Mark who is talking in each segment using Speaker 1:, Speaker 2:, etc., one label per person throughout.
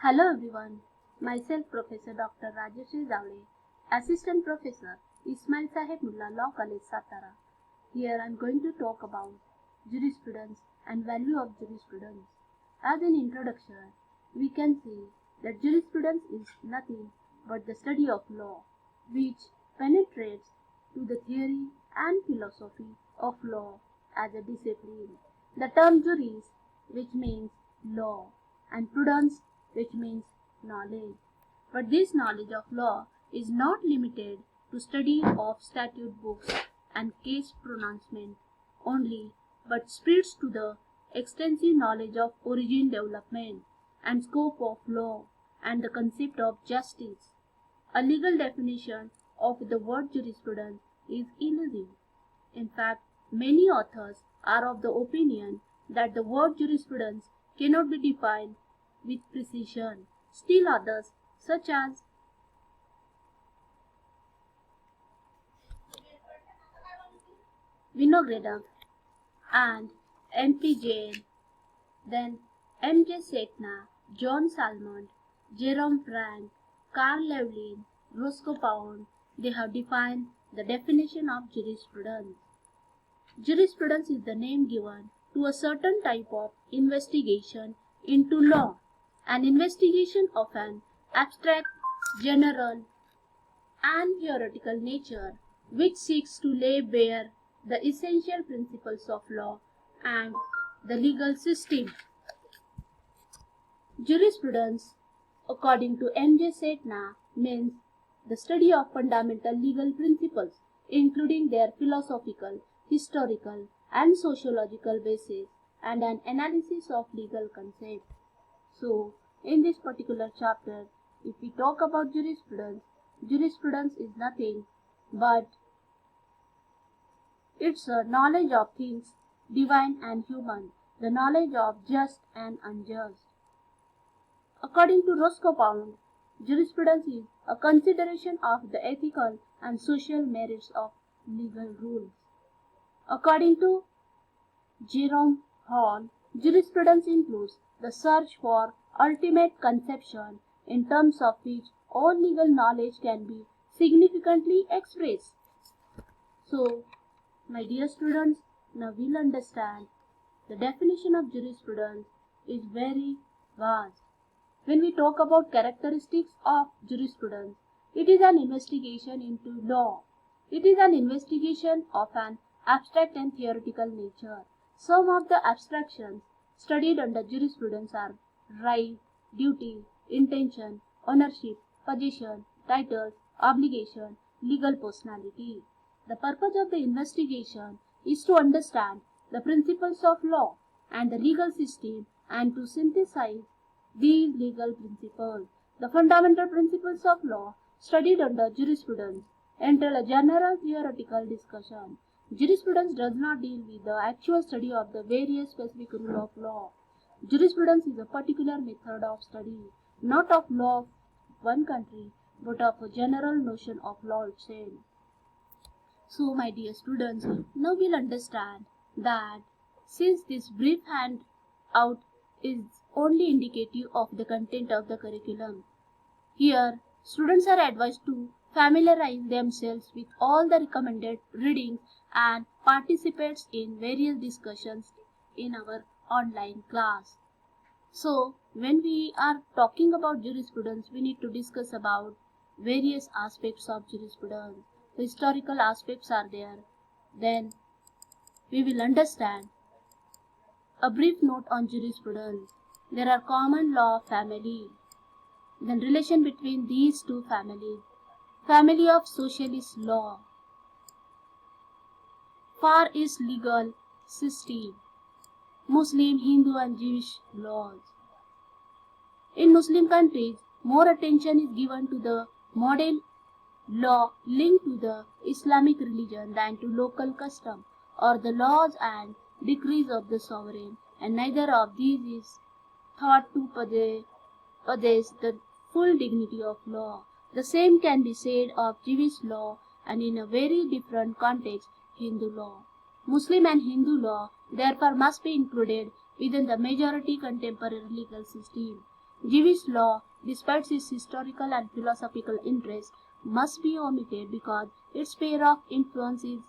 Speaker 1: Hello everyone, myself Professor Dr. Rajeshri Zavde, Assistant Professor, Ismail Saheb Mullah Law College, Satara. Here I am going to talk about jurisprudence and value of jurisprudence. As an introduction, we can see that jurisprudence is nothing but the study of law, which penetrates to the theory and philosophy of law as a discipline. The term juris, which means law, and prudence, which means knowledge. But this knowledge of law is not limited to study of statute books and case pronouncement only, but spreads to the extensive knowledge of origin, development, and scope of law and the concept of justice. A legal definition of the word jurisprudence is elusive. In fact, many authors are of the opinion that the word jurisprudence cannot be defined with precision. Still others, such as Vinogradov and M.P. Jain, then M.J. Setna, John Salmond, Jerome Frank, Carl Levlin, Roscoe Pound, they have defined the definition of jurisprudence. Jurisprudence is the name given to a certain type of investigation into law, an investigation of an abstract, general, and theoretical nature which seeks to lay bare the essential principles of law and the legal system. Jurisprudence, according to M.J. Setna, means the study of fundamental legal principles, including their philosophical, historical, and sociological basis, and an analysis of legal concepts. So, in this particular chapter, if we talk about jurisprudence, jurisprudence is nothing but it's a knowledge of things divine and human, the knowledge of just and unjust. According to Roscoe Pound, jurisprudence is a consideration of the ethical and social merits of legal rules. According to Jerome Hall, jurisprudence includes the search for ultimate conception in terms of which all legal knowledge can be significantly expressed. So, my dear students, now we'll understand the definition of jurisprudence is very vast. When we talk about characteristics of jurisprudence, it is an investigation into law. It is an investigation of an abstract and theoretical nature. Some of the abstractions studied under jurisprudence are right, duty, intention, ownership, possession, titles, obligation, legal personality. The purpose of the investigation is to understand the principles of law and the legal system and to synthesize these legal principles. The fundamental principles of law studied under jurisprudence entail a general theoretical discussion. Jurisprudence does not deal with the actual study of the various specific rules of law. Jurisprudence is a particular method of study, not of law of one country, but of a general notion of law itself. So, my dear students, now we'll understand that since this brief handout is only indicative of the content of the curriculum, here students are advised to familiarize themselves with all the recommended readings and participate in various discussions in our online class. So, when we are talking about jurisprudence, we need to discuss about various aspects of jurisprudence. The historical aspects are there. Then we will understand a brief note on jurisprudence. There are common law family. Then relation between these two families. Family of socialist law. Far East legal system. Muslim, Hindu and Jewish laws. In Muslim countries, more attention is given to the model law linked to the Islamic religion than to local custom or the laws and decrees of the sovereign, and neither of these is thought to possess the full dignity of law. The same can be said of Jewish law and in a very different context, Hindu law. Muslim and Hindu law therefore must be included within the majority contemporary legal system. Jewish law, despite its historical and philosophical interest, must be omitted because its sphere of influence is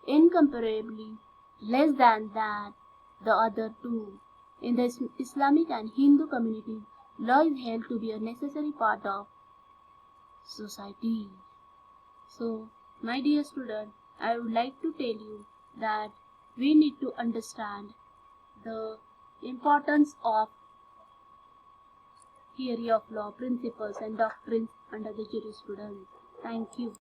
Speaker 1: incomparably less than that the other two. In the Islamic and Hindu communities, law is held to be a necessary part of society. So, my dear student, I would like to tell you that we need to understand the importance of theory of law, principles and doctrines under the jurisprudence. Thank you.